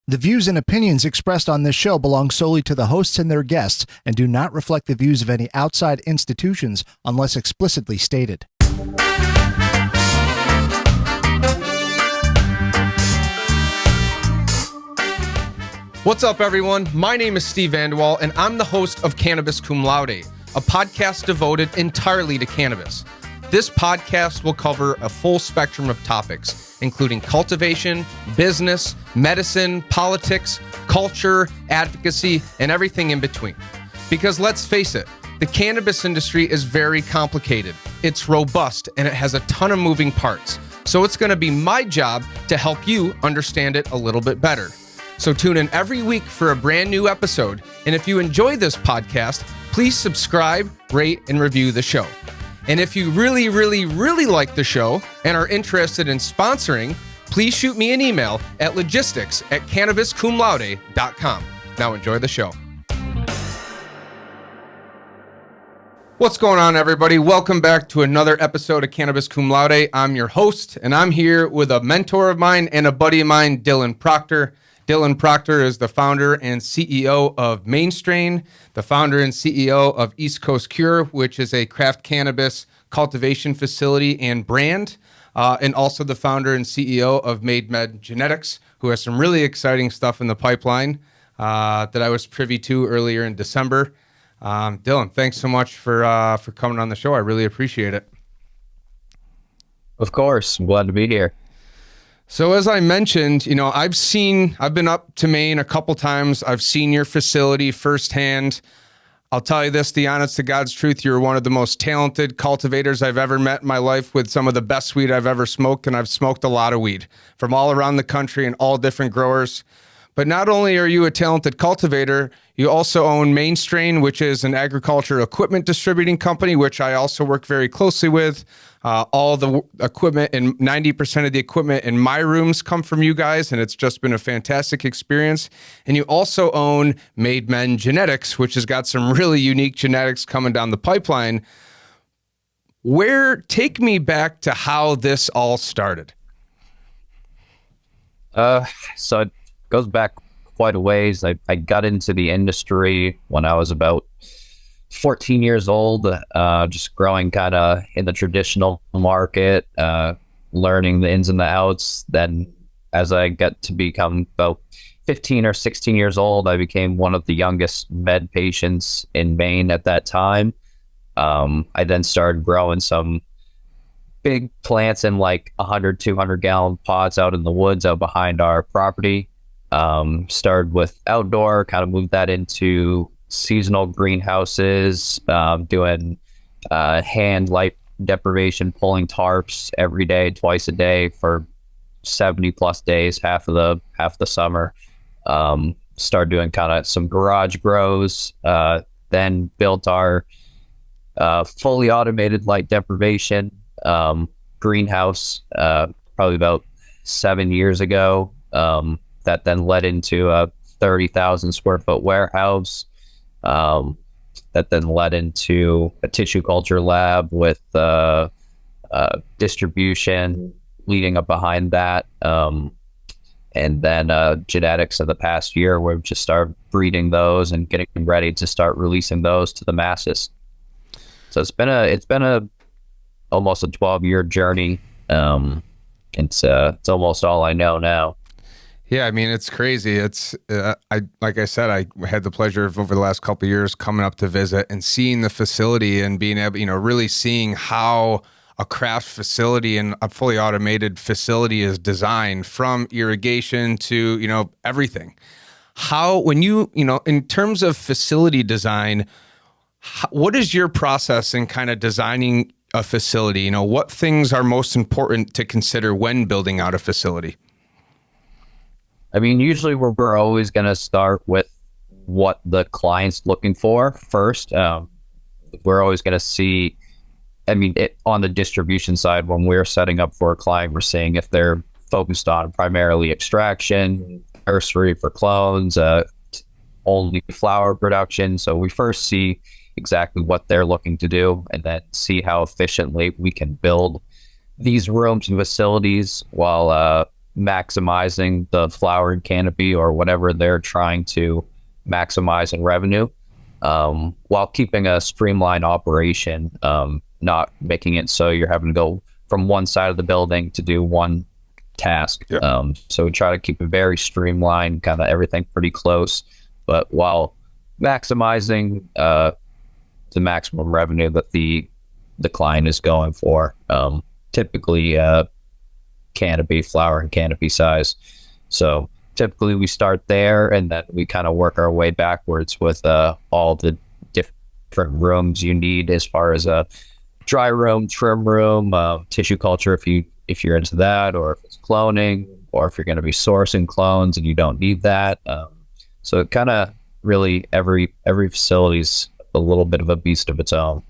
The views and opinions expressed on this show belong solely to the hosts and their guests and do not reflect the views of any outside institutions unless explicitly stated. What's up, everyone? My name is Steve Vanderwall, and I'm the host of Cannabis Cum Laude, a podcast devoted entirely to cannabis. This podcast will cover a full spectrum of topics, including cultivation, business, medicine, politics, culture, advocacy, and everything in between. Because let's face it, the cannabis industry is very complicated. It's robust, and it has a ton of moving parts. So it's going to be my job to help you understand it a little bit better. So tune in every week for a brand new episode. And if you enjoy this podcast, please subscribe, rate, and review the show. And if you really like the show and are interested in sponsoring, please shoot me an email at logistics@cannabiscumlaude.com. Now enjoy the show. What's going on, everybody? Welcome back to another episode of Cannabis Cum Laude. I'm your host, and I'm here with a mentor of mine and a buddy of mine, Dylan Proctor. Dylan Proctor is the founder and CEO of Maine, the founder and CEO of East Coast Cure, which is a craft cannabis cultivation facility and brand, and also the founder and CEO of Maine Genetics, who has some really exciting stuff in the pipeline that I was privy to earlier in December. Dylan, thanks so much for coming on the show. I really appreciate it. Of course. I'm glad to be here. So as I mentioned, I've been up to Maine a couple times. I've seen your facility firsthand. I'll tell you this, the honest to God's truth, you're one of the most talented cultivators I've ever met in my life, with some of the best weed I've ever smoked. And I've smoked a lot of weed from all around the country and all different growers. But not only are you a talented cultivator, you also own Maine, which is an agriculture equipment distributing company, which I also work very closely with. All the equipment and 90% of the equipment in my rooms come from you guys, and it's just been a fantastic experience. And you also own Maine Genetics, which has got some really unique genetics coming down the pipeline. Take me back to how this all started. So it goes back quite a ways. I got into the industry when I was about 14 years old, just growing kind of in the traditional market, learning the ins and the outs. Then as I got to become about 15 or 16 years old, I became one of the youngest med patients in Maine at that time. I then started growing some big plants in like 100, 200 gallon pots out in the woods out behind our property. Started with outdoor, kind of moved that into seasonal greenhouses, doing hand light deprivation, pulling tarps every day, twice a day for 70 plus days, half the summer. Started doing kind of some garage grows, then built our fully automated light deprivation greenhouse probably about 7 years ago. That then led into a 30,000 square foot warehouse. That then led into a tissue culture lab with distribution leading up behind that. And then genetics of the past year, where we just started breeding those and getting ready to start releasing those to the masses. So it's been almost a 12-year journey. It's almost all I know now. Yeah, I mean, it's crazy. Like I said, I had the pleasure of over the last couple of years coming up to visit and seeing the facility and being able, really seeing how a craft facility and a fully automated facility is designed, from irrigation to, everything. How, when in terms of facility design, what is your process in kind of designing a facility? What things are most important to consider when building out a facility? I mean, usually we're always going to start with what the client's looking for first. We're always going to see, on the distribution side, when we're setting up for a client, we're seeing if they're focused on primarily extraction, nursery for clones, only flower production. So we first see exactly what they're looking to do, and then see how efficiently we can build these rooms and facilities while maximizing the flower and canopy or whatever they're trying to maximize in revenue, while keeping a streamlined operation, not making it so you're having to go from one side of the building to do one task. Yeah. So we try to keep it very streamlined, kind of everything pretty close, but while maximizing the maximum revenue that the client is going for. Typically canopy, flower and canopy size. So typically we start there, and then we kind of work our way backwards with all the different rooms you need, as far as a dry room, trim room, tissue culture if you're into that, or if it's cloning, or if you're going to be sourcing clones and you don't need that. So it kind of really every facility's a little bit of a beast of its own.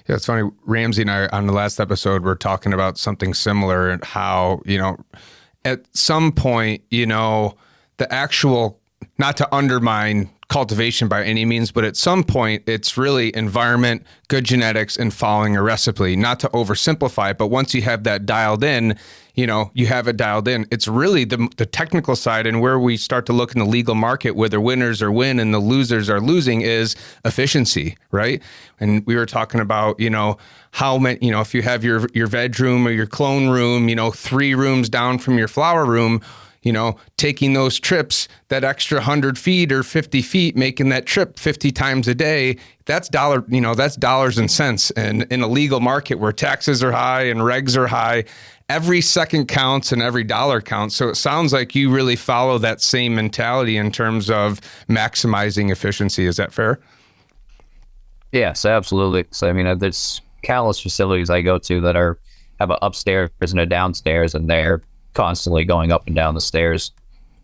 Yeah, it's funny. Ramsey and I on the last episode were talking about something similar, and how, at some point, the actual, not to undermine cultivation by any means, but at some point it's really environment, good genetics, and following a recipe. Not to oversimplify it, but once you have that dialed in, you have it dialed in. It's really the technical side, and where we start to look in the legal market, where the winners are win and the losers are losing, is efficiency, right? And we were talking about, how many, if you have your veg room or your clone room, 3 rooms down from your flower room, taking those trips, that extra 100 feet or 50 feet, making that trip 50 times a day, that's that's dollars and cents. And in a legal market where taxes are high and regs are high, every second counts and every dollar counts. So it sounds like you really follow that same mentality in terms of maximizing efficiency. Is that fair? Yes, absolutely. So, I mean, there's countless facilities I go to that have an upstairs and a downstairs, and they're constantly going up and down the stairs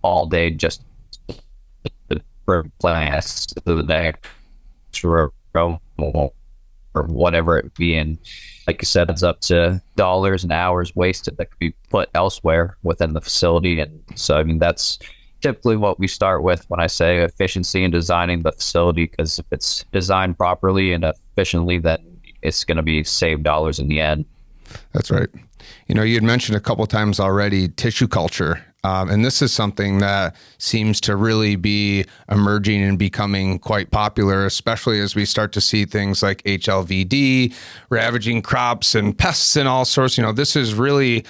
all day just for plants the next row or whatever it be. And like you said, it's up to dollars and hours wasted that could be put elsewhere within the facility. And so, I mean, that's typically what we start with when I say efficiency in designing the facility, because if it's designed properly and efficiently, then it's going to be saved dollars in the end. That's right. You had mentioned a couple of times already tissue culture. And this is something that seems to really be emerging and becoming quite popular, especially as we start to see things like HLVD ravaging crops and pests and all sorts. This is really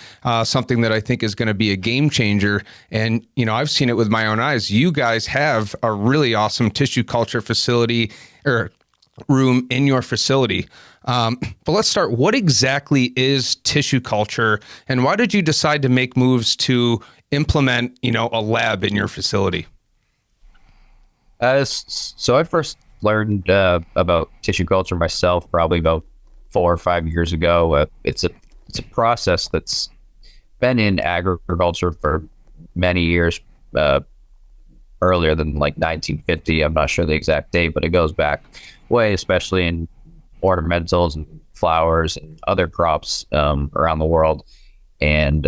something that I think is going to be a game changer. And, I've seen it with my own eyes. You guys have a really awesome tissue culture facility or room in your facility. But let's start. What exactly is tissue culture, and why did you decide to make moves to implement, a lab in your facility? So I first learned about tissue culture myself probably about 4 or 5 years ago. It's a process that's been in agriculture for many years, earlier than like 1950. I'm not sure the exact date, but it goes back way, especially in ornamentals and flowers and other crops around the world. And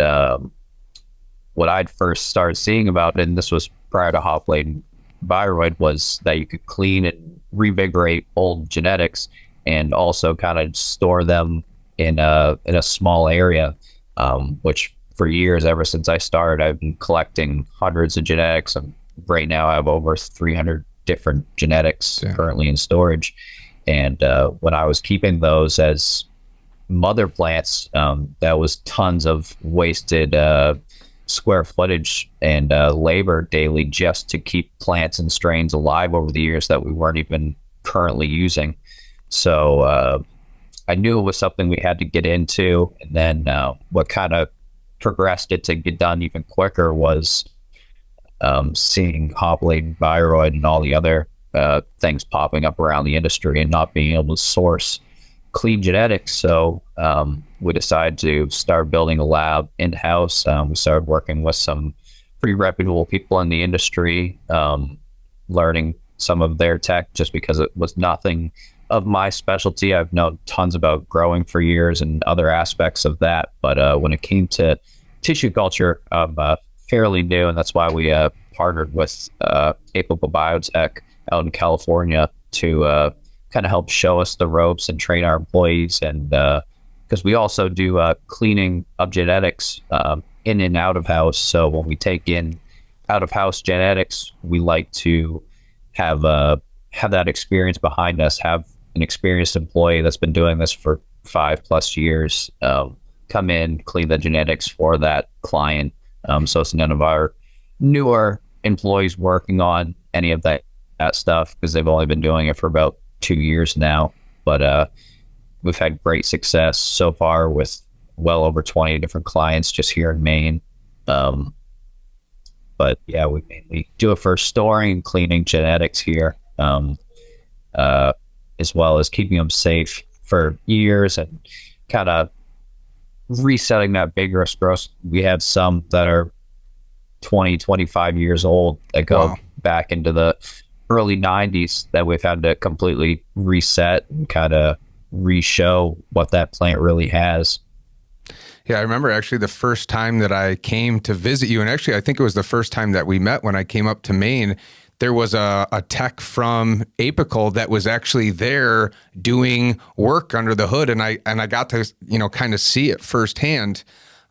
what I'd first started seeing about it, and this was prior to hop laden viroid, was that you could clean and revigorate old genetics and also kind of store them in a small area, which for years, ever since I started, I've been collecting hundreds of genetics. And right now I have over 300 different genetics currently in storage. And when I was keeping those as mother plants, that was tons of wasted square footage and labor daily just to keep plants and strains alive over the years that we weren't even currently using. So I knew it was something we had to get into. And then what kind of progressed it to get done even quicker was seeing hop laden viroid and all the other things popping up around the industry and not being able to source clean genetics. So we decided to start building a lab in-house. We started working with some pretty reputable people in the industry, learning some of their tech just because it was nothing of my specialty. I've known tons about growing for years and other aspects of that. But when it came to tissue culture, I'm fairly new, and that's why we partnered with Capable Biotech out in California to kind of help show us the ropes and train our employees. And because we also do cleaning of genetics in and out of house. So when we take in out of house genetics, we like to have that experience behind us, have an experienced employee that's been doing this for 5+ years come in, clean the genetics for that client. So it's none of our newer employees working on any of that stuff, because they've only been doing it for about 2 years now. But we've had great success so far with well over 20 different clients just here in Maine. But yeah, we mainly do it for storing and cleaning genetics here, as well as keeping them safe for years and kind of resetting that vigorous growth. We have some that are 20, 25 years old that go back into the early 90s that we've had to completely reset and kind of re-show what that plant really has. Yeah, I remember actually the first time that I came to visit you, and actually I think it was the first time that we met when I came up to Maine. There was a tech from Apical that was actually there doing work under the hood, and I got to kind of see it firsthand.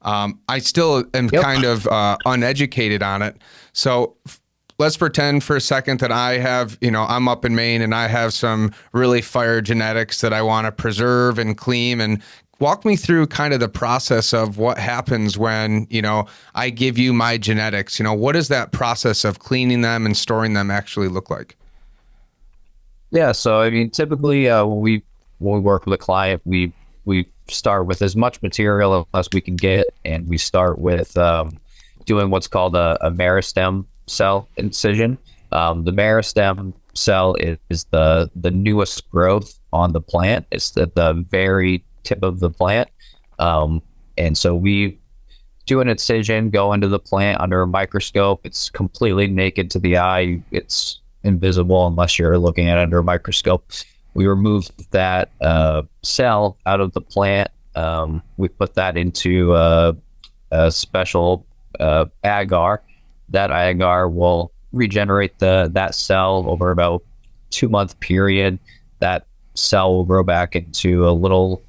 I still am kind of uneducated on it, so let's pretend for a second that I have, I'm up in Maine and I have some really fire genetics that I want to preserve and clean. And walk me through kind of the process of what happens when, I give you my genetics. What does that process of cleaning them and storing them actually look like? Yeah, so I mean, typically when we work with a client, we start with as much material as we can get, and we start with doing what's called a meristem cell incision. The meristem cell is the newest growth on the plant. It's the very tip of the plant, and so we do an incision, go into the plant under a microscope. It's completely naked to the eye. It's invisible unless you're looking at it under a microscope. We remove that cell out of the plant. We put that into a special agar. That agar will regenerate that cell over about 2-month period. That cell will grow back into a little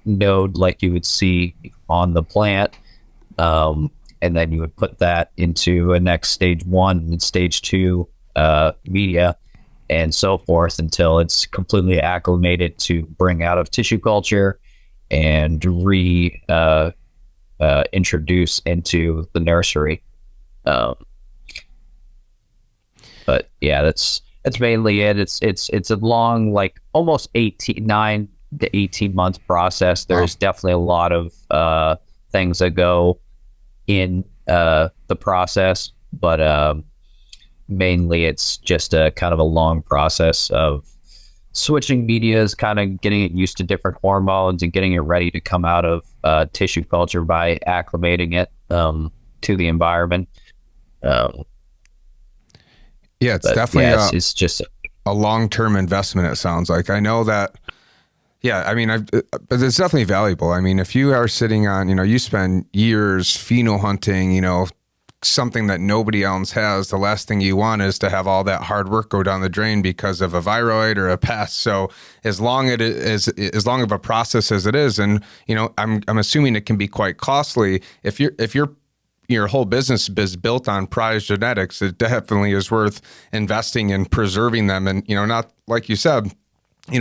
node like you would see on the plant, and then you would put that into a next stage 1 and stage 2 media, and so forth, until it's completely acclimated to bring out of tissue culture and introduce into the nursery. But yeah, that's mainly it. It's a long, like almost 9 to 18 month process. There's definitely a lot of things that go in the process, but mainly it's just a kind of a long process of switching medias, kind of getting it used to different hormones and getting it ready to come out of tissue culture by acclimating it to the environment. Yeah, it's definitely it's just a long-term investment, it sounds like. I know that, yeah, I mean, but it's definitely valuable. I mean, if you are sitting on, you spend years pheno hunting, something that nobody else has, the last thing you want is to have all that hard work go down the drain because of a viroid or a pest. So as long of a process as it is, and, I'm assuming it can be quite costly. If your whole business is built on prize genetics, it definitely is worth investing in preserving them. And, not like you said,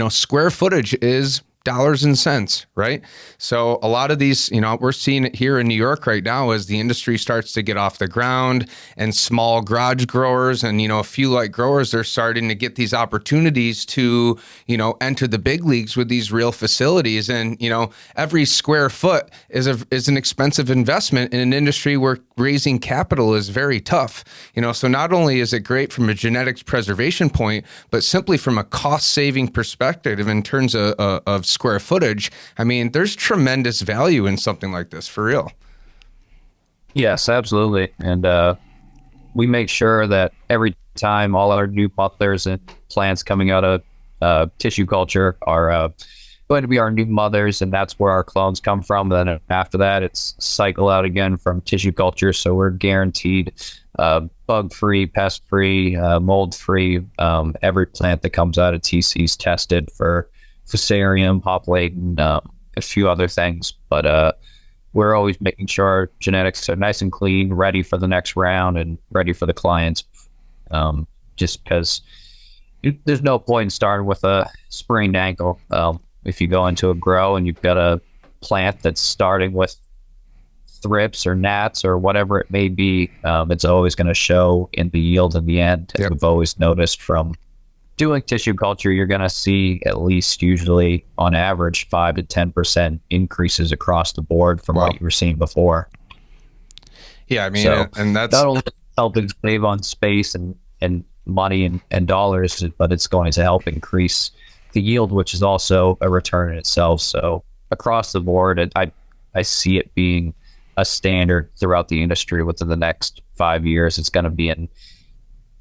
square footage is dollars and cents, right? So a lot of these, we're seeing it here in New York right now as the industry starts to get off the ground, and small garage growers and, a few light growers, they're starting to get these opportunities to, enter the big leagues with these real facilities. And, every square foot is an expensive investment in an industry where raising capital is very tough. So not only is it great from a genetics preservation point, but simply from a cost saving perspective in terms of square footage, I mean, there's tremendous value in something like this, for real. Yes, absolutely. And we make sure that every time all our new mothers and plants coming out of tissue culture are going to be our new mothers, and that's where our clones come from. Then after that, it's cycle out again from tissue culture. So we're guaranteed bug-free, pest-free, mold-free. Every plant that comes out of TC is tested for Fusarium, Hop Latent, a few other things. But we're always making sure our genetics are nice and clean, ready for the next round and ready for the clients. Just because there's no point in starting with a sprained ankle. If you go into a grow and you've got a plant that's starting with thrips or gnats or whatever it may be, it's always going to show in the yield in the end. Yep. We've always noticed from doing tissue culture, you're going to see at least usually on average 5 to 10% increases across the board from what you were seeing before. Yeah, I mean, so and that's not only helping save on space and money and dollars, but it's going to help increase the yield, which is also a return in itself. So across the board, I see it being a standard throughout the industry within the next 5 years. It's going to be in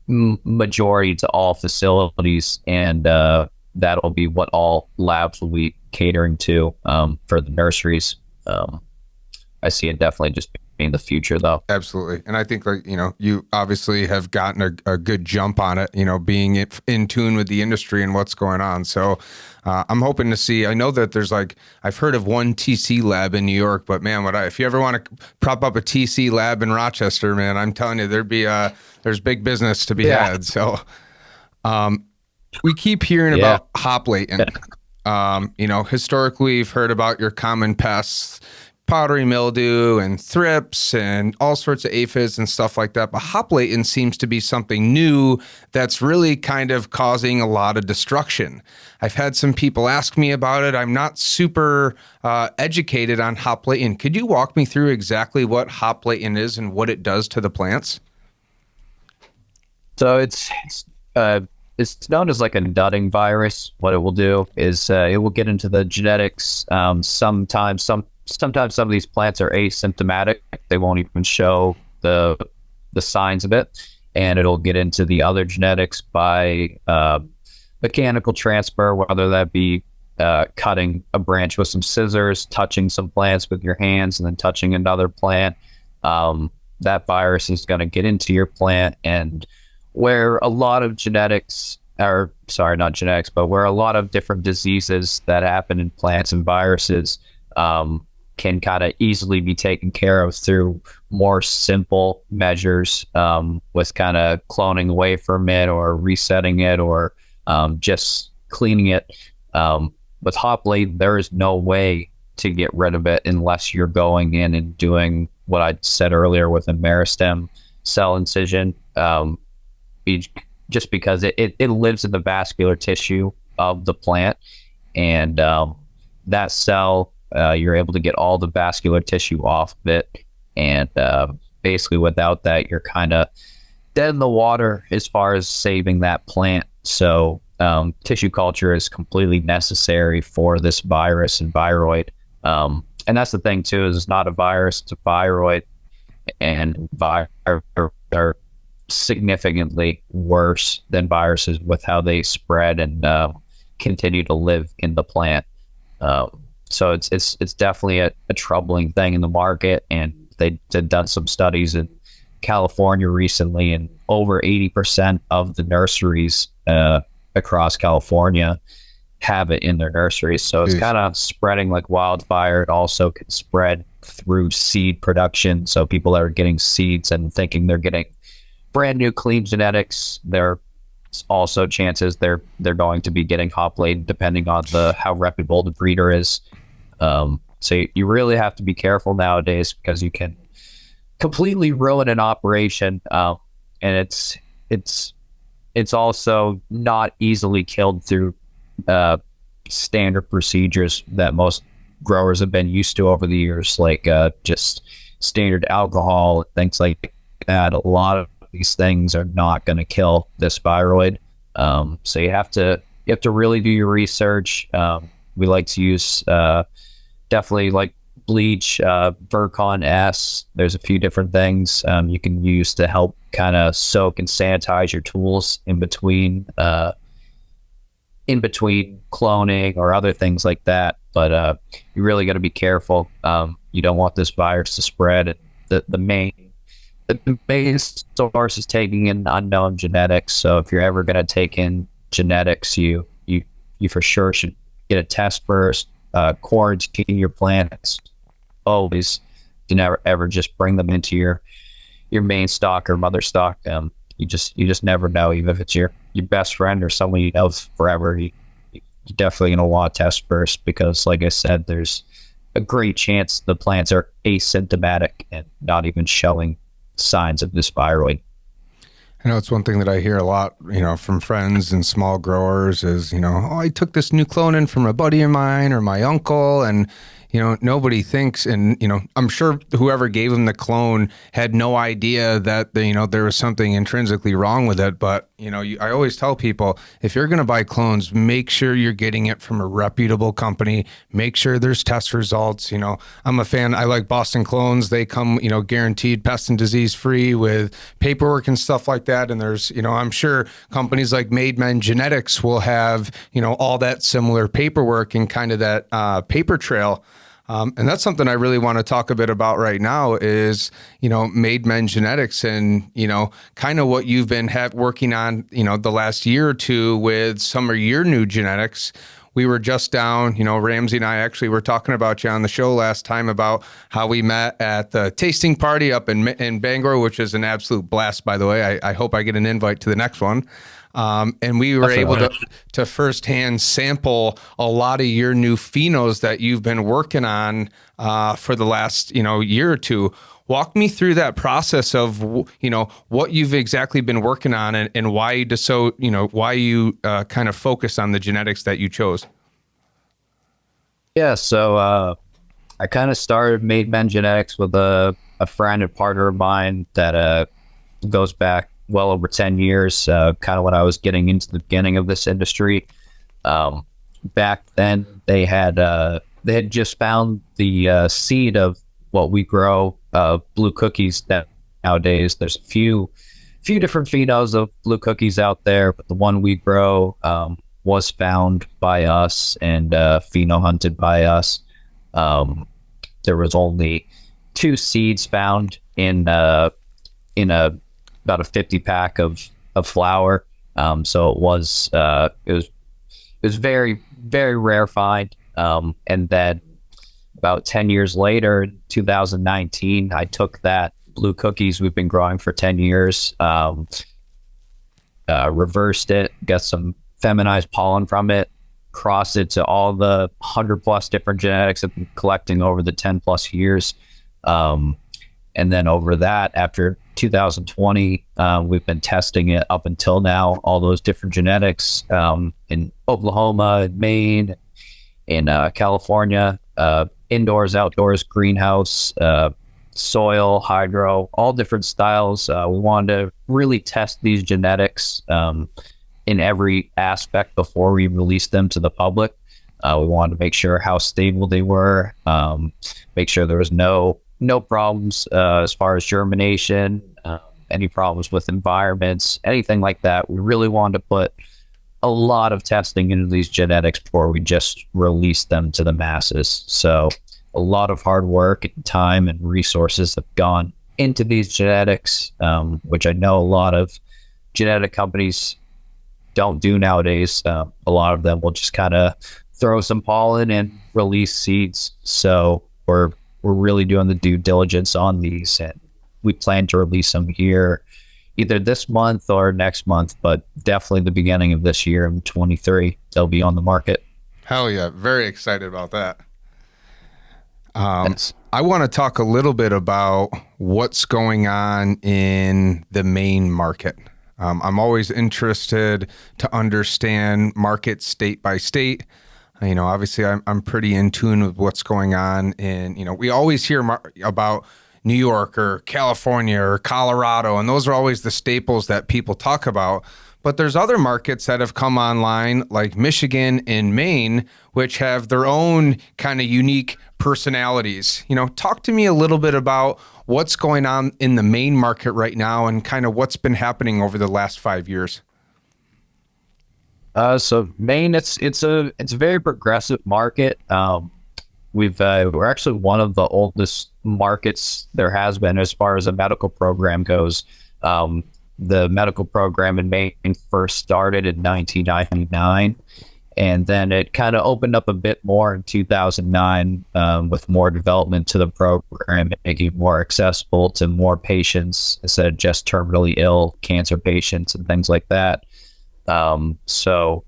majority to all facilities, and that'll be what all labs will be catering to for the nurseries. I see it definitely just being the future, though. Absolutely. And I think, like, you know, you obviously have gotten a good jump on it, you know, being in tune with the industry and what's going on. So I'm hoping to see, I know that there's like, I've heard of one TC lab in New York, but man, if you ever want to prop up a TC lab in Rochester, man, I'm telling you, there's big business to be had. So we keep hearing about hop latent. You know, historically, we've heard about your common pests, powdery mildew and thrips and all sorts of aphids and stuff like that. But hop latent seems to be something new that's really kind of causing a lot of destruction. I've had some people ask me about it. I'm not super educated on hop latent. Could you walk me through exactly what hop latent is and what it does to the plants? So it's known as like a nutting virus. What it will do is it will get into the genetics. Sometimes some of these plants are asymptomatic. They won't even show the signs of it, and it'll get into the other genetics by mechanical transfer, whether that be cutting a branch with some scissors, touching some plants with your hands, and then touching another plant. That virus is going to get into your plant, and where a lot of not genetics, but where a lot of different diseases that happen in plants and viruses can kind of easily be taken care of through more simple measures, with kind of cloning away from it or resetting it or just cleaning it. With hop latent, there is no way to get rid of it unless you're going in and doing what I said earlier with a meristem cell incision. Just because it lives in the vascular tissue of the plant, and that cell, you're able to get all the vascular tissue off of it, and basically without that, you're kind of dead in the water as far as saving that plant. So tissue culture is completely necessary for this virus and viroid, and that's the thing too, is it's not a virus, it's a viroid, and are significantly worse than viruses with how they spread and continue to live in the plant. So it's definitely a troubling thing in the market, and they've done some studies in California recently, and over 80% of the nurseries across California have it in their nurseries. So it's kind of spreading like wildfire. It also can spread through seed production. So people that are getting seeds and thinking they're getting brand new clean genetics, there's also chances they're going to be getting hop latent depending on how reputable the breeder is. So you really have to be careful nowadays, because you can completely ruin an operation, and it's also not easily killed through standard procedures that most growers have been used to over the years, like just standard alcohol, things like that. A lot of these things are not going to kill this viroid. So you have to really do your research. We like to use definitely like bleach, Virkon S. There's a few different things you can use to help kind of soak and sanitize your tools in between cloning or other things like that. But you really got to be careful. You don't want this virus to spread. The main source is taking in unknown genetics. So if you're ever going to take in genetics, you for sure should get a test first, quarantine your plants, always, you never ever just bring them into your main stock or mother stock. You just never know, even if it's your best friend or someone you know forever. You're definitely going to want to test first, because like I said, there's a great chance the plants are asymptomatic and not even showing signs of this viroid. I know it's one thing that I hear a lot, from friends and small growers is, oh, I took this new clone in from a buddy of mine or my uncle, and nobody thinks, and I'm sure whoever gave him the clone had no idea that there was something intrinsically wrong with it. But I always tell people, if you're going to buy clones, make sure you're getting it from a reputable company. Make sure there's test results. I'm a fan. I like Boston Clones. They come guaranteed pest and disease free with paperwork and stuff like that. And there's I'm sure companies like Maine Genetics will have all that similar paperwork and kind of that paper trail. And that's something I really want to talk a bit about right now is, Maine Genetics and, kind of what you've been working on, the last year or two with some of your new genetics. We were just down, Ramsey and I actually were talking about you on the show last time about how we met at the tasting party up in Bangor, which is an absolute blast, by the way. I hope I get an invite to the next one. And we were able to firsthand sample a lot of your new phenos that you've been working on for the last year or two. Walk me through that process of what you've exactly been working on and why you kind of focus on the genetics that you chose. Yeah, so I kind of started Maine Genetics with a friend and partner of mine that goes back well over 10 years, kind of when I was getting into the beginning of this industry. Back then, they had just found the seed of what we grow, blue cookies. That nowadays there's a few different phenos of blue cookies out there, but the one we grow was found by us and pheno hunted by us. There was only 2 seeds found in a about a 50 pack of flower. So it was very, very rare find. And then about 10 years later, in 2019, I took that blue cookies we've been growing for 10 years, reversed it, got some feminized pollen from it, crossed it to all the 100+ different genetics I've been collecting over the 10+ years. And then over that, after 2020, we've been testing it up until now, all those different genetics in Oklahoma, in Maine, in California, indoors, outdoors, greenhouse, soil, hydro, all different styles. We wanted to really test these genetics in every aspect before we released them to the public. We wanted to make sure how stable they were, make sure there was no problems as far as germination, any problems with environments, anything like that. We really wanted to put a lot of testing into these genetics before we just released them to the masses. So a lot of hard work and time and resources have gone into these genetics, which I know a lot of genetic companies don't do nowadays. A lot of them will just kind of throw some pollen and release seeds. So we're really doing the due diligence on these, and we plan to release them here either this month or next month, but definitely the beginning of this year in 23, they'll be on the market. Hell yeah. Very excited about that. I want to talk a little bit about what's going on in the Maine market. I'm always interested to understand markets state by state. Obviously I'm pretty in tune with what's going on in, we always hear about New York or California or Colorado, and those are always the staples that people talk about. But there's other markets that have come online like Michigan and Maine, which have their own kind of unique personalities. Talk to me a little bit about what's going on in the Maine market right now and kind of what's been happening over the last 5 years. So Maine, it's a very progressive market. We're actually one of the oldest markets there has been as far as a medical program goes. The medical program in Maine first started in 1999, And then it kind of opened up a bit more in 2009 with more development to the program, making it more accessible to more patients instead of just terminally ill cancer patients and things like that. So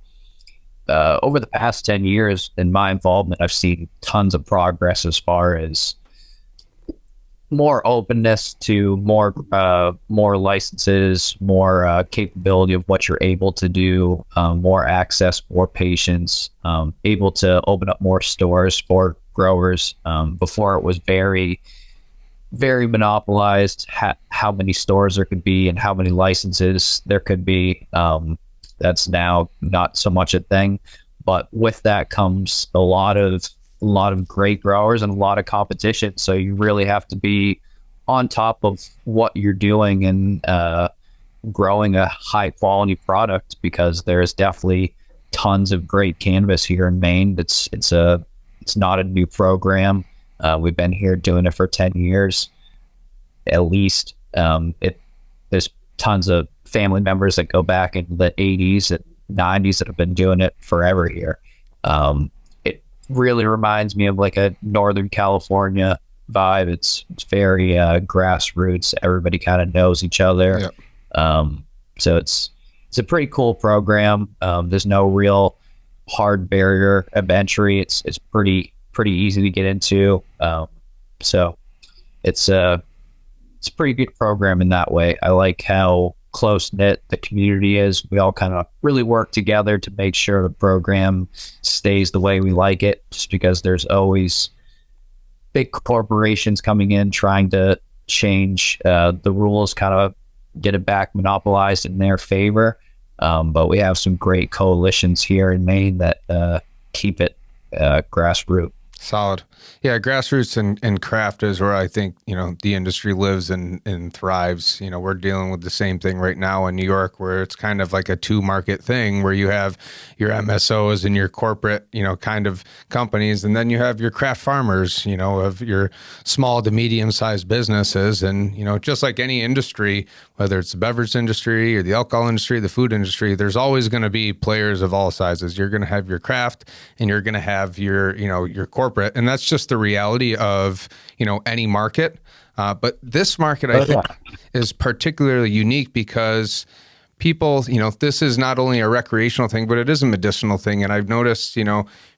over the past 10 years in my involvement, I've seen tons of progress as far as more openness to more licenses, more capability of what you're able to do, more access, more patients, able to open up more stores for growers. Before it was very, very monopolized, how many stores there could be and how many licenses there could be. That's now not so much a thing, but with that comes a lot of great growers and a lot of competition. So you really have to be on top of what you're doing and growing a high quality product, because there's definitely tons of great cannabis here in Maine. It's not a new program. We've been here doing it for 10 years at least. There's tons of family members that go back in the 80s and 90s that have been doing it forever here. It really reminds me of like a Northern California vibe. It's very grassroots. Everybody kind of knows each other. Yep. So it's a pretty cool program. There's no real hard barrier of entry. It's pretty easy to get into. So it's a pretty good program in that way. I like how close-knit the community is. We all kind of really work together to make sure the program stays the way we like it, just because there's always big corporations coming in trying to change the rules, kind of get it back monopolized in their favor. But we have some great coalitions here in Maine that keep it grassroots. Solid. Yeah, grassroots and craft is where I think, the industry lives and thrives. We're dealing with the same thing right now in New York, where it's kind of like a two market thing, where you have your MSOs and your corporate, kind of companies, and then you have your craft farmers, of your small to medium sized businesses. And, just like any industry, whether it's the beverage industry or the alcohol industry, the food industry, there's always going to be players of all sizes. You're going to have your craft and you're going to have your, your corporate. And that's just the reality of, any market. But this market, I think, is particularly unique because people, this is not only a recreational thing, but it is a medicinal thing. And I've noticed,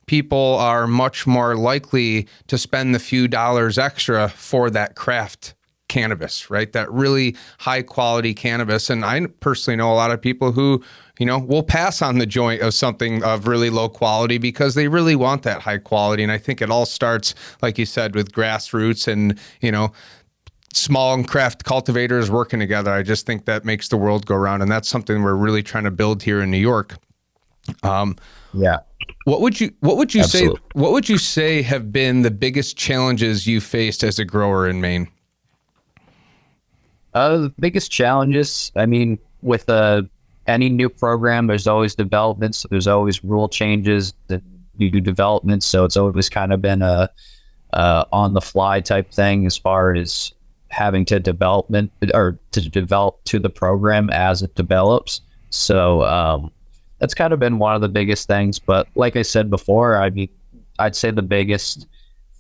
people are much more likely to spend the few dollars extra for that craft cannabis, right? That really high quality cannabis. And I personally know a lot of people who, will pass on the joint of something of really low quality because they really want that high quality. And I think it all starts, like you said, with grassroots and, small and craft cultivators working together. I just think that makes the world go round. And that's something we're really trying to build here in New York. Yeah. What would you say have been the biggest challenges you faced as a grower in Maine? The biggest challenges, with any new program, there's always developments. There's always rule changes, and new developments. So it's always kind of been a on the fly type thing as far as having to develop to the program as it develops. So that's kind of been one of the biggest things. But like I said before, I'd say the biggest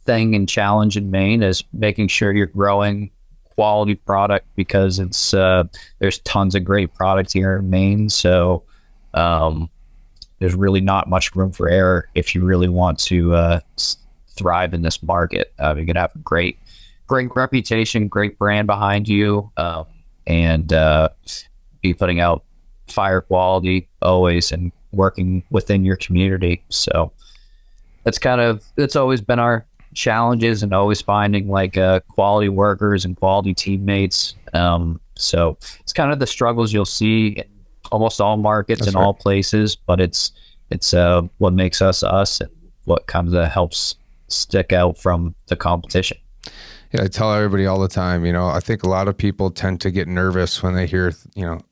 thing and challenge in Maine is making sure you're growing quality product, because it's there's tons of great products here in Maine. So there's really not much room for error if you really want to thrive in this market. You're gonna have a great reputation, great brand behind you, and be putting out fire quality always and working within your community. So it's always been our challenges, and always finding quality workers and quality teammates. So it's kind of the struggles you'll see in almost all markets. That's in all places, but it's what makes us and what kind of helps stick out from the competition. Yeah, I tell everybody all the time, I think a lot of people tend to get nervous when they hear,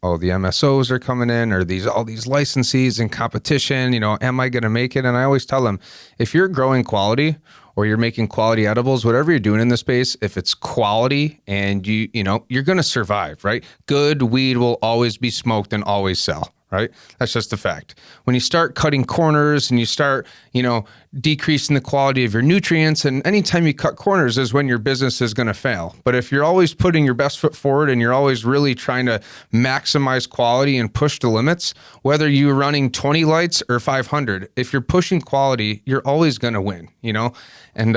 oh, the MSOs are coming in, or all these licensees and competition, am I going to make it? And I always tell them, if you're growing quality or you're making quality edibles, whatever you're doing in this space, if it's quality and you're going to survive, right? Good weed will always be smoked and always sell, right? That's just a fact. When you start cutting corners and you start, decreasing the quality of your nutrients, and anytime you cut corners is when your business is going to fail. But if you're always putting your best foot forward and you're always really trying to maximize quality and push the limits, whether you're running 20 lights or 500, if you're pushing quality, you're always going to win, And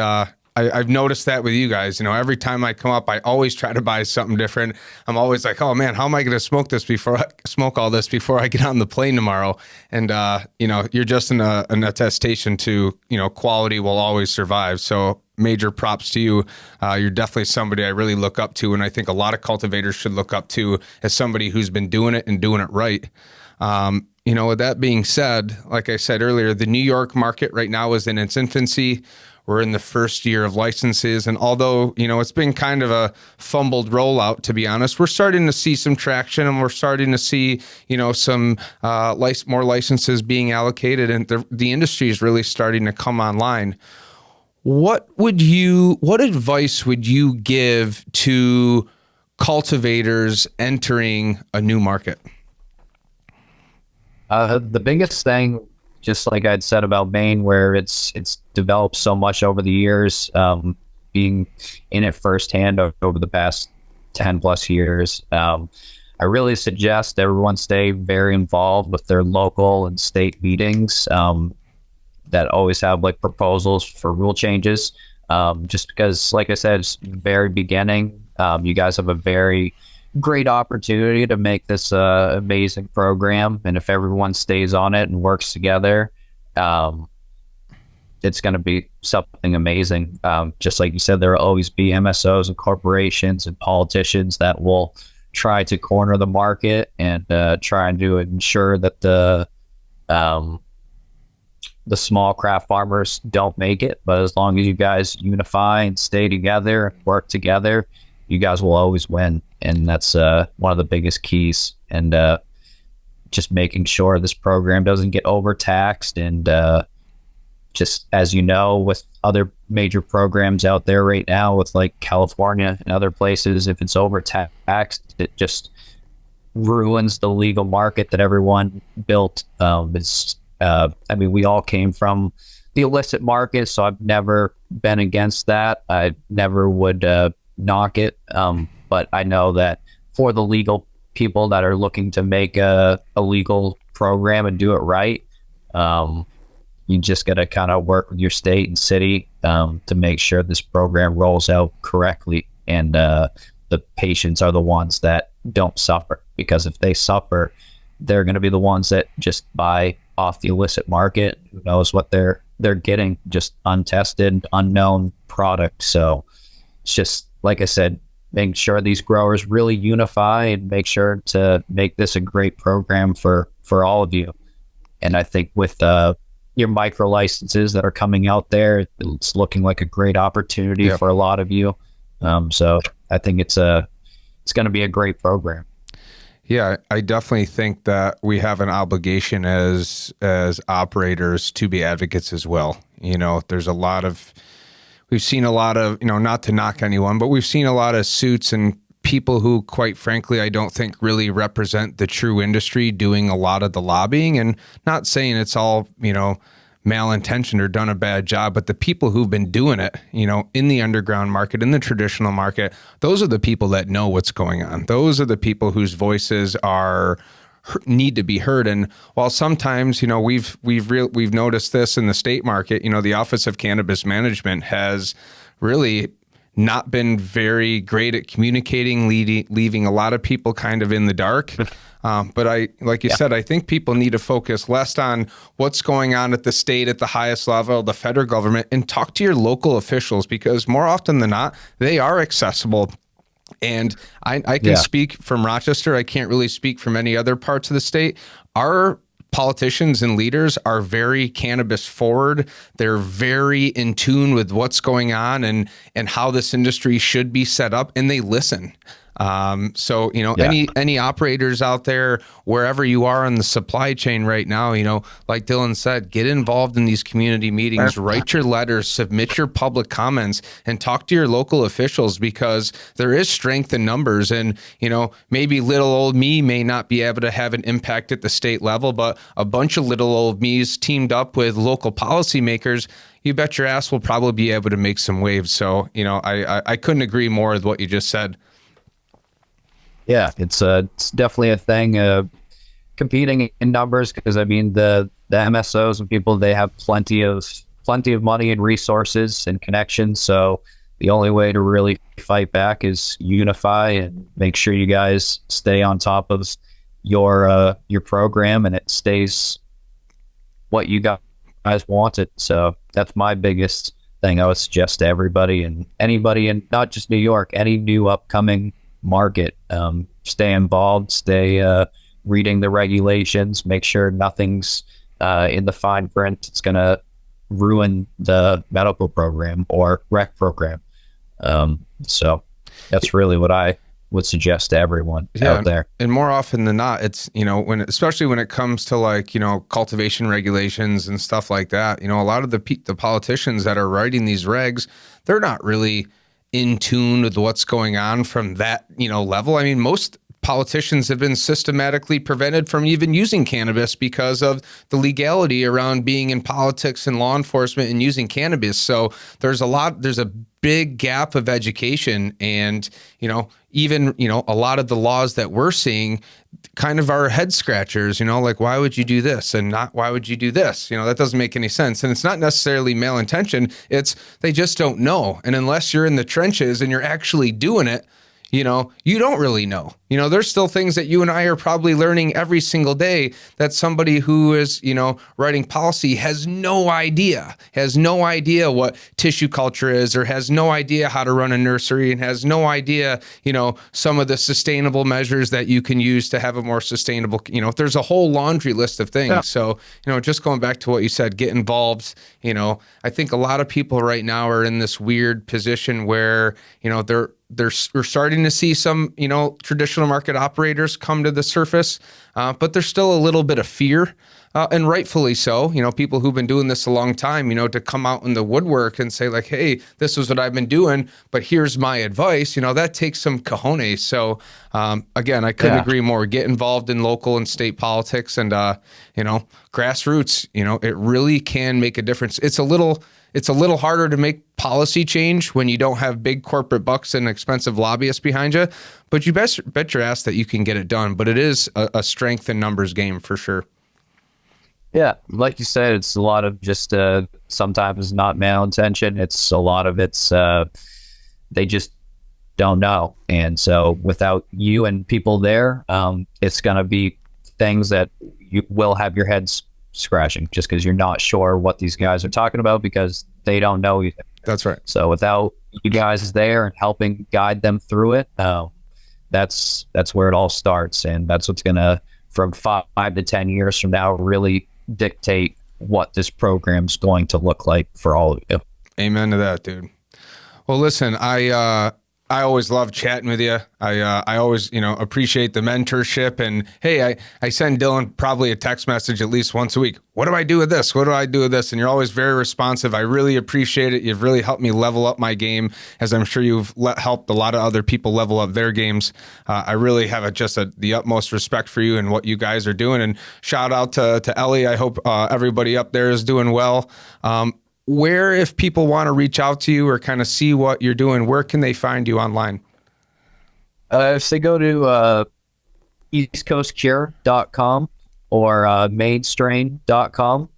I've noticed that with you guys. Every time I come up, I always try to buy something different. I'm always like, oh man, how am I going to smoke all this before I get on the plane tomorrow? And you're just an attestation to quality will always survive. So major props to you. You're definitely somebody I really look up to, and I think a lot of cultivators should look up to as somebody who's been doing it and doing it right. With that being said, like I said earlier, the New York market right now is in its infancy. We're in the first year of licenses. And although, it's been kind of a fumbled rollout, to be honest, we're starting to see some traction, and we're starting to see, some more licenses being allocated, and the industry is really starting to come online. What advice would you give to cultivators entering a new market? The biggest thing, just like I'd said about Maine, where it's developed so much over the years, being in it firsthand over the past 10 plus years, I really suggest everyone stay very involved with their local and state meetings that always have like proposals for rule changes. Just because, like I said, it's very beginning. You guys have a very great opportunity to make this amazing program, and if everyone stays on it and works together, it's going to be something amazing. Just like you said, there will always be MSOs and corporations and politicians that will try to corner the market and try to ensure that the small craft farmers don't make it. But as long as you guys unify and stay together and work together, you guys will always win. And that's one of the biggest keys. And just making sure this program doesn't get overtaxed. And just as you know, with other major programs out there right now, with like California and other places, if it's overtaxed, it just ruins the legal market that everyone built. We all came from the illicit market, so I've never been against that. I never would knock it. But I know that for the legal people that are looking to make a legal program and do it right, you just got to kind of work with your state and city to make sure this program rolls out correctly. And the patients are the ones that don't suffer, because if they suffer, they're going to be the ones that just buy off the illicit market. Who knows what they're getting, just untested, unknown product. So it's just, like I said, make sure these growers really unify and make sure to make this a great program for all of you. And I think with your micro licenses that are coming out there, it's looking like a great opportunity for a lot of you. So I think it's going to be a great program. Yeah, I definitely think that we have an obligation as operators to be advocates as well. We've seen a lot of, not to knock anyone, but we've seen a lot of suits and people who, quite frankly, I don't think really represent the true industry doing a lot of the lobbying. And not saying it's all, malintentioned or done a bad job, but the people who've been doing it, in the underground market, in the traditional market, those are the people that know what's going on. Those are the people whose voices need to be heard. And while sometimes, we've noticed this in the state market, the Office of Cannabis Management has really not been very great at communicating, leaving a lot of people kind of in the dark. But like you said, I think people need to focus less on what's going on at the state, at the highest level, the federal government, and talk to your local officials, because more often than not, they are accessible. And I can speak from Rochester. I can't really speak from any other parts of the state. Our politicians and leaders are very cannabis forward. They're very in tune with what's going on and how this industry should be set up, and they listen. So, Yeah. any operators out there, wherever you are in the supply chain right now, like Dylan said, get involved in these community meetings, write your letters, submit your public comments, and talk to your local officials, because there is strength in numbers. And, maybe little old me may not be able to have an impact at the state level, but a bunch of little old me's teamed up with local policymakers, you bet your ass will probably be able to make some waves. So, I couldn't agree more with what you just said. Yeah, it's definitely a thing. Competing in numbers, because I mean the MSOs and people, they have plenty of money and resources and connections. So the only way to really fight back is unify and make sure you guys stay on top of your program and it stays what you guys wanted. So that's my biggest thing I would suggest to everybody and anybody, and not just New York, any new upcoming market. Stay involved, stay reading the regulations, make sure nothing's in the fine print it's going to ruin the medical program or rec program. So that's really what I would suggest to everyone out there. And more often than not, it's, especially when it comes to like, cultivation regulations and stuff like that, a lot of the politicians that are writing these regs, they're not really in tune with what's going on from that, level. I mean, most politicians have been systematically prevented from even using cannabis because of the legality around being in politics and law enforcement and using cannabis. So there's a big gap of education, and, even, a lot of the laws that we're seeing kind of are head scratchers, like, why would you do this and not, why would you do this? That doesn't make any sense. And it's not necessarily malintention. It's, they just don't know. And unless you're in the trenches and you're actually doing it, you don't really know. There's still things that you and I are probably learning every single day that somebody who is, writing policy has no idea what tissue culture is, or has no idea how to run a nursery, and has no idea, some of the sustainable measures that you can use to have a more sustainable, there's a whole laundry list of things. Yeah. So, just going back to what you said, get involved. I think a lot of people right now are in this weird position where, we're starting to see some, traditional market operators come to the surface, but there's still a little bit of fear, and rightfully so. People who've been doing this a long time, to come out in the woodwork and say like, hey, this is what I've been doing, but here's my advice, that takes some cojones. So, again, I couldn't agree more. Get involved in local and state politics, and, grassroots, it really can make a difference. It's a little harder to make policy change when you don't have big corporate bucks and expensive lobbyists behind you, but you bet your ass that you can get it done. But it is a strength in numbers game for sure. Yeah, like you said, it's a lot of just sometimes not malintention. It's a lot of they just don't know. And so without you and people there, it's going to be things that you will have your heads scratching just because you're not sure what these guys are talking about because they don't know either. That's right. So without you guys there and helping guide them through it, that's where it all starts. And that's what's going to, from 5 to 10 years from now, really dictate what this program's going to look like for all of you. Amen to that, dude. Well, listen, I always love chatting with you. I always, appreciate the mentorship. And hey, I send Dylan probably a text message at least once a week. What do I do with this? What do I do with this? And you're always very responsive. I really appreciate it. You've really helped me level up my game, as I'm sure you've helped a lot of other people level up their games. I really have the utmost respect for you and what you guys are doing. And shout out to Ellie. I hope everybody up there is doing well. Where, if people want to reach out to you or kind of see what you're doing, where can they find you online? If they go to eastcoastcure.com or mainstrain.com,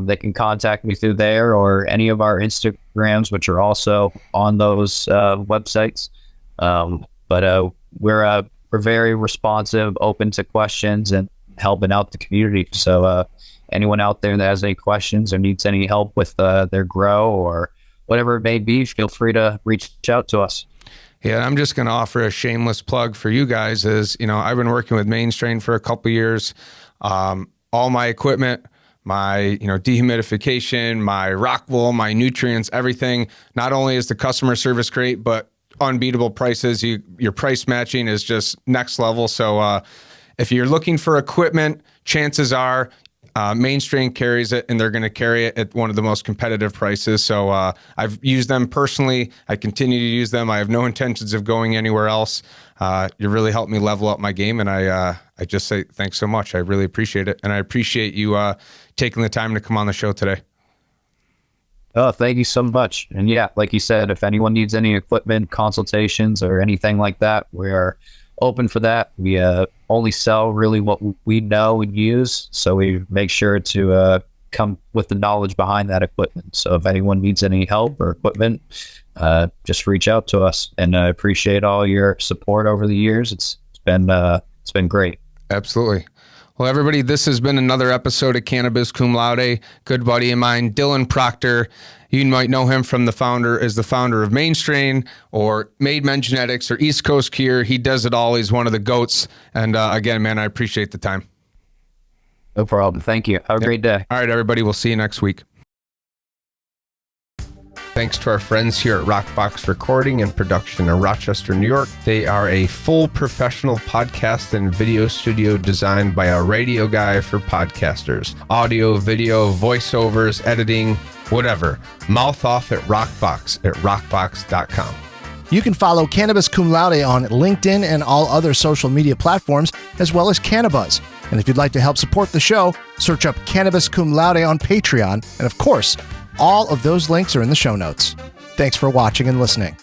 they can contact me through there or any of our Instagrams, which are also on those websites. But we're very responsive, open to questions, and helping out the community. So anyone out there that has any questions or needs any help with their grow or whatever it may be, feel free to reach out to us. Yeah, I'm just going to offer a shameless plug for you guys is, I've been working with Maine Strain for a couple of years. All my equipment, my, dehumidification, my rock wool, my nutrients, everything, not only is the customer service great, but unbeatable prices. Your price matching is just next level. So if you're looking for equipment, chances are Maine Strain carries it, and they're going to carry it at one of the most competitive prices. So I've used them personally. I continue to use them. I have no intentions of going anywhere else. You really helped me level up my game, and I just say thanks so much. I really appreciate it, and I appreciate you taking the time to come on the show today. Oh, thank you so much. And yeah, like you said, if anyone needs any equipment, consultations, or anything like that, we are open for that. We only sell really what we know and use, so we make sure to come with the knowledge behind that equipment. So if anyone needs any help or equipment, just reach out to us. And I appreciate all your support over the years. It's been great. Absolutely. Well, everybody, this has been another episode of Cannabis Cum Laude. Good buddy of mine, Dylan Proctor. You might know him from the founder of Maine Strain or Made Men Genetics or East Coast Cure. He does it all. He's one of the GOATs. And again, man, I appreciate the time. No problem. Thank you. Have a great day. All right, everybody. We'll see you next week. Thanks to our friends here at Rockbox Recording and Production in Rochester, New York. They are a full professional podcast and video studio designed by a radio guy for podcasters. Audio, video, voiceovers, editing, whatever. Mouth off at rockbox.com. You can follow Cannabis Cum Laude on LinkedIn and all other social media platforms, as well as Cannabis. And if you'd like to help support the show, search up Cannabis Cum Laude on Patreon. And of course, all of those links are in the show notes. Thanks for watching and listening.